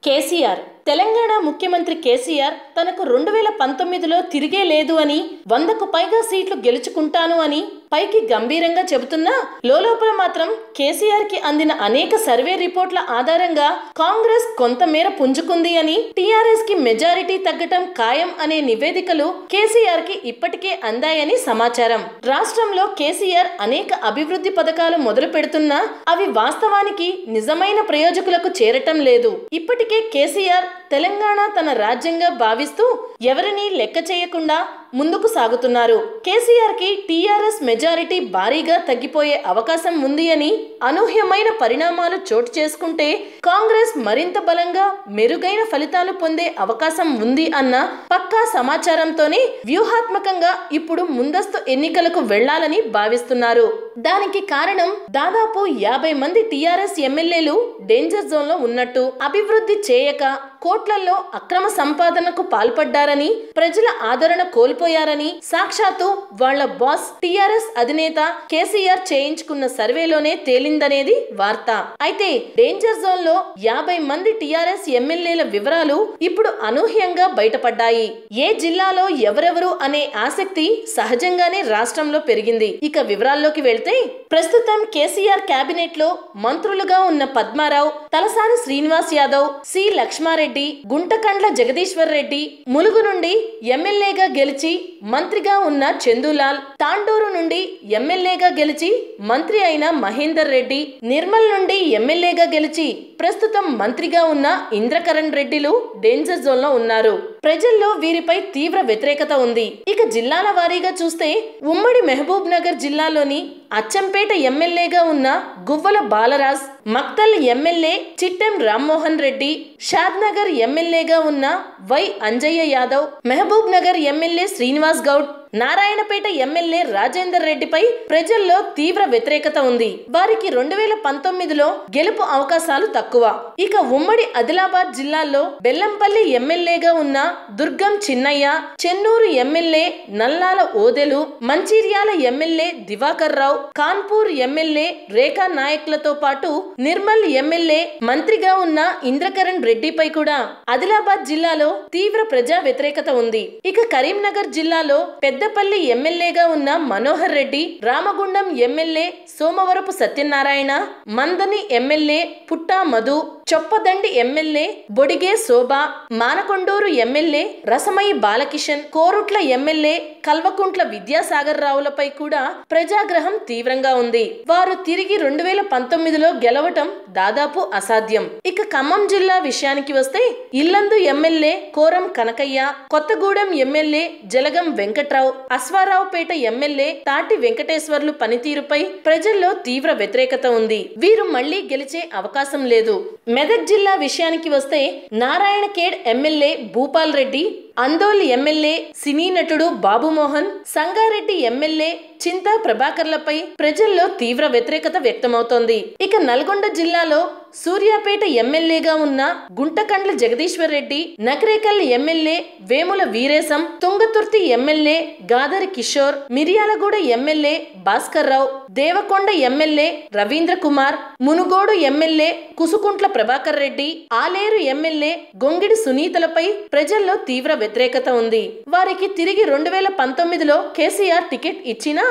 కేసీఆర్ తెలంగాణ ముఖ్యమంత్రి కేసీఆర్ తనకు 2019లో తిరిగే లేదు అని 100కు పైగా సీట్లు గెలుచుకుంటాను అని పైకి గంభీరంగా చెబుతున్నా లోలోపల మాత్రం కేసీఆర్ కి అందిన అనేక సర్వే రిపోర్ట్ల ఆధారంగా కాంగ్రెస్ కొంతమేర పుంజుకుంది అని, టీఆర్ఎస్ కి మెజారిటీ తగ్గటం ఖాయం అనే నివేదికలు కేసీఆర్ కి ఇప్పటికే అందాయని సమాచారం. రాష్ట్రంలో కేసీఆర్ అనేక అభివృద్ధి పథకాలు మొదలు పెడుతున్నా అవి వాస్తవానికి నిజమైన ప్రయోజకులకు చేరటం లేదు. ఇప్పటికే కేసీఆర్ తెలంగాణ తన రాజ్యంగా భావిస్తూ ఎవరినీ లెక్క చేయకుండా ముందుకు సాగుతున్నారు. కేసీఆర్ కి టీఆర్ఎస్ మెజారిటీ భారీగా తగ్గిపోయే అవకాశం ఉంది అని, అనూహ్యమైన పరిణామాలు చోటు చేసుకుంటే కాంగ్రెస్ మరింత బలంగా మెరుగైన ఫలితాలు పొందే అవకాశం ఉంది అన్న పక్కా సమాచారంతోనే వ్యూహాత్మకంగా ఇప్పుడు ముందస్తు ఎన్నికలకు వెళ్లాలని భావిస్తున్నారు. దానికి కారణం దాదాపు 50 మంది టీఆర్ఎస్ ఎమ్మెల్యేలు డేంజర్ జోన్ లో ఉన్నట్టు, అభివృద్ధి చేయక కోట్లలో అక్రమ సంపాదనకు పాల్పడ్డారని, ప్రజల ఆదరణ కోల్పోయారని సాక్షాత్తు వాళ్ల బాస్ టీఆర్ఎస్ అధినేత కేసీఆర్ చేయించుకున్న సర్వేలోనే తేలిందనేది వార్త. అయితే డేంజర్ జోన్ లో 50 మంది టీఆర్ఎస్ ఎమ్మెల్యేల వివరాలు ఇప్పుడు అనూహ్యంగా బయటపడ్డాయి. ఏ జిల్లాలో ఎవరెవరు అనే ఆసక్తి సహజంగానే రాష్ట్రంలో పెరిగింది. ఇక వివరాల్లోకి వెళ్తే ప్రస్తుతం కేసీఆర్ కేబినెట్ లో మంత్రులుగా ఉన్న పద్మారావు, తలసాని శ్రీనివాస్ యాదవ్, సి లక్ష్మారెడ్డి, గుంటకండ్ల జగదీశ్వర్ రెడ్డి, ములుగు నుండి ఎమ్మెల్యేగా గెలిచి మంత్రిగా ఉన్న చందులాల్, తాండూరు నుండి ఎమ్మెల్యేగా గెలిచి మంత్రి అయిన మహేందర్ రెడ్డి, నిర్మల్ నుండి ఎమ్మెల్యేగా గెలిచి ప్రస్తుతం మంత్రిగా ఉన్న ఇంద్రకరణ్ రెడ్డిలు డేంజర్ జోన్ లో ఉన్నారు. ప్రజల్లో వీరిపై తీవ్ర వ్యతిరేకత ఉంది. ఇక జిల్లాల వారీగా చూస్తే ఉమ్మడి మహబూబ్ నగర్ జిల్లాలోని అచ్చంపేట ఎమ్మెల్యేగా ఉన్న గువ్వల బాలరాజ్, మక్తల్ ఎమ్మెల్యే చిట్టెం రామ్మోహన్ రెడ్డి, షాద్నగర్ ఎమ్మెల్యేగా ఉన్న Y Anjaiah Yadav, Mahbub Nagar MLA Srinivas Goud, Narayanpet MLA Rajender రెడ్డిపై ప్రజల్లో తీవ్ర వ్యతిరేకత ఉంది. వారికి 2019లో గెలుపు అవకాశాలు తక్కువ. ఇక ఉమ్మడి ఆదిలాబాద్ జిల్లాలో బెల్లంపల్లి ఎమ్మెల్యేగా ఉన్న దుర్గం చిన్నయ్య, చెన్నూరు ఎమ్మెల్యే నల్లాల ఓదెలు, మంచిర్యాల ఎమ్మెల్యే దివాకర్ రావు, కాన్పూర్ ఎమ్మెల్యే రేఖా నాయక్లతో పాటు నిర్మల్ ఎమ్మెల్యే మంత్రిగా ఉన్న ఇంద్రకరణ్ రెడ్డిపై కూడా ఆదిలాబాద్ జిల్లాలో తీవ్ర ప్రజా వ్యతిరేకత ఉంది. ఇక కరీంనగర్ జిల్లాలో పెద్దపల్లి ఎమ్మెల్యేగా ఉన్న మనోహర్ రెడ్డి, రామగుండం ఎమ్మెల్యే సోమవరపు సత్యనారాయణ, మందని ఎమ్మెల్యే పుట్టా మధు, చొప్పదండి ఎమ్మెల్యే బొడిగే శోభ, మానకొండూరు ఎమ్మెల్యే రసమయి బాలకిషన్, కోరుట్ల ఎమ్మెల్యే కల్వకుంట్ల విద్యాసాగర్ రావులపై కూడా ప్రజాగ్రహం తీవ్రంగా ఉంది. వారు తిరిగి 2019లో గెలవటం దాదాపు అసాధ్యం. ఇక ఖమ్మం జిల్లా విషయానికి వస్తే Yellandu MLA Koram Kanakaiah, Kothagudem MLA Jalagam Venkatrao, Aswaraopeta MLA Tati Venkateswarlu పనితీరుపై ప్రజల్లో తీవ్ర వ్యతిరేకత ఉంది. వీరు మళ్లీ గెలిచే అవకాశం లేదు. మెదక్ జిల్లా విషయానికి వస్తే నారాయణఖేడ్ ఎమ్మెల్యే భూపాల్ రెడ్డి, అందోల్ ఎమ్మెల్యే సినీ నటుడు బాబుమోహన్, సంగారెడ్డి ఎమ్మెల్యే చింతా ప్రభాకర్లపై ప్రజల్లో తీవ్ర వ్యతిరేకత వ్యక్తమవుతోంది. ఇక నల్గొండ జిల్లాలో సూర్యాపేట ఎమ్మెల్యేగా ఉన్న Guntakandla Jagadishwar Reddy, Nakrekal MLA Vemula Veeresham, Thungathurthi MLA Gadari Kishore, Miryalaguda MLA Bhaskar Rao, Devakonda MLA Ravindra Kumar, Munugode MLA Kusukuntla Prabhakar Reddy, Aler MLA Gongidi సునీతలపై ప్రజల్లో తీవ్ర వ్యతిరేకత ఉంది. వారికి తిరిగి 2019లో కేసీఆర్ టికెట్ ఇచ్చినా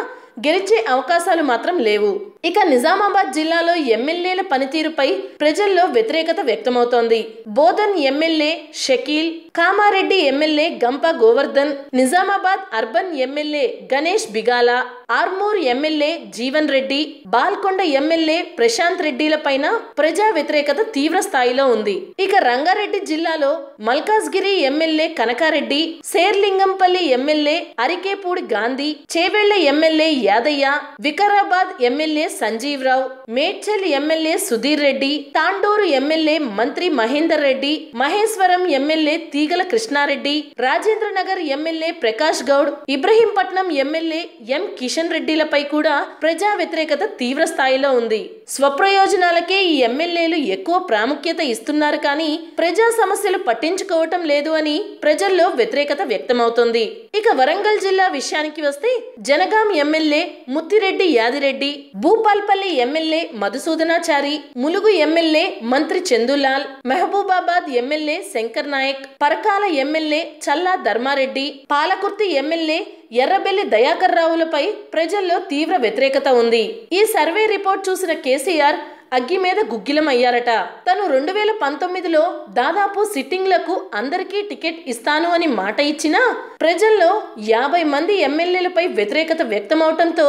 గెలిచే అవకాశాలు మాత్రం లేవు. ఇక నిజామాబాద్ జిల్లాలో ఎమ్మెల్యేల పనితీరుపై ప్రజల్లో వ్యతిరేకత వ్యక్తమవుతోంది. Bodhan MLA Shakeel, Kamareddy MLA Gampa Govardhan, Nizamabad urban MLA Ganesh Bigala, Armoor MLA Jeevan Reddy, Balkonda MLA Prashanth రెడ్డిలపైన ప్రజా వ్యతిరేకత తీవ్ర స్థాయిలో ఉంది. ఇక రంగారెడ్డి జిల్లాలో Malkajgiri MLA Kanakareddy, Serilingampally MLA Arekapudi Gandhi, Chevella MLA Yadaiah, Vikarabad MLA Sanjeev Rao, Medchal MLA Sudheer Reddy, Tandur MLA మంత్రి Mahender Reddy, Maheshwaram MLA Teegala Krishnareddy, Rajendranagar MLA Prakash Goud, Ibrahimpatnam MLA M Kishan Kishan రెడ్డిలపై కూడా ప్రజా వ్యతిరేకత తీవ్ర స్థాయిలో ఉంది. స్వప్రయోజనాలకే ఈ ఎమ్మెల్యేలు ఎక్కువ ప్రాముఖ్యత ఇస్తున్నారు కానీ ప్రజా సమస్యలు పట్టించుకోవటం లేదు అని ప్రజల్లో వ్యతిరేకత వ్యక్తమవుతోంది. ఇక వరంగల్ జిల్లా విషయానికి వస్తే Jangaon MLA Muthireddy Yadireddy, Bhupalpally MLA Madhusudhanachary, Mulugu MLA మంత్రి Chandulal, Mahabubabad MLA Shankar Naik, Parakal MLA Challa Dharmareddy, Palakurthi MLA Errabelli Dayakar రావులపై ప్రజల్లో తీవ్ర వ్యతిరేకత ఉంది. ఈ సర్వే రిపోర్ట్ చూసిన కేసీఆర్ అగ్గి మీద గుగ్గిలమయ్యారట. తను 2019లో దాదాపు సిట్టింగ్లకు అందరికీ టికెట్ ఇస్తాను అని మాట ఇచ్చినా ప్రజల్లో 50 మంది ఎమ్మెల్యేలపై వ్యతిరేకత వ్యక్తమవటంతో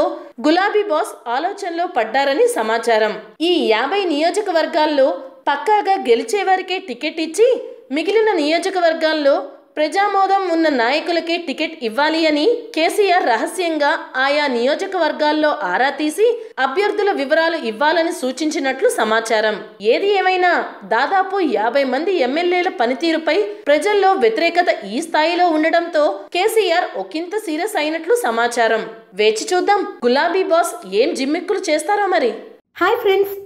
గులాబీ బాస్ ఆలోచనలో పడ్డారని సమాచారం. ఈ 50 నియోజకవర్గాల్లో పక్కాగా గెలిచే వారికే టికెట్ ఇచ్చి మిగిలిన నియోజకవర్గాల్లో ప్రజామోదం ఉన్న నాయకులకే టికెట్ ఇవ్వాలి అని కేసీఆర్ రహస్యంగా ఆయా నియోజకవర్గాల్లో ఆరా తీసి అభ్యర్థుల వివరాలు ఇవ్వాలని సూచించినట్లు సమాచారం. ఏది ఏమైనా దాదాపు 50 మంది ఎమ్మెల్యేల పనితీరుపై ప్రజల్లో వ్యతిరేకత ఈ స్థాయిలో ఉండడంతో కేసీఆర్ ఒకంత సీరియస్ అయినట్లు సమాచారం. వేచి చూద్దాం గులాబీ బాస్ ఏం జిమ్మిక్కులు చేస్తారో మరి. హాయ్ ఫ్రెండ్స్,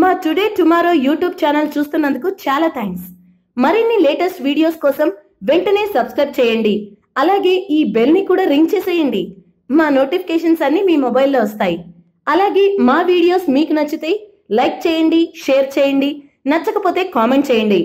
మా టుడే టుమారో యూట్యూబ్ ఛానల్ చూస్తున్నందుకు చాలా థ్యాంక్స్. మరిన్ని లేటెస్ట్ వీడియోస్ కోసం వెంటనే సబ్స్క్రైబ్ చేయండి. అలాగే ఈ బెల్ ని కూడా రింగ్ చేసేయండి. మా నోటిఫికేషన్స్ అన్ని మీ మొబైల్లో వస్తాయి. అలాగే మా వీడియోస్ మీకు నచ్చితే లైక్ చేయండి, షేర్ చేయండి, నచ్చకపోతే కామెంట్ చేయండి.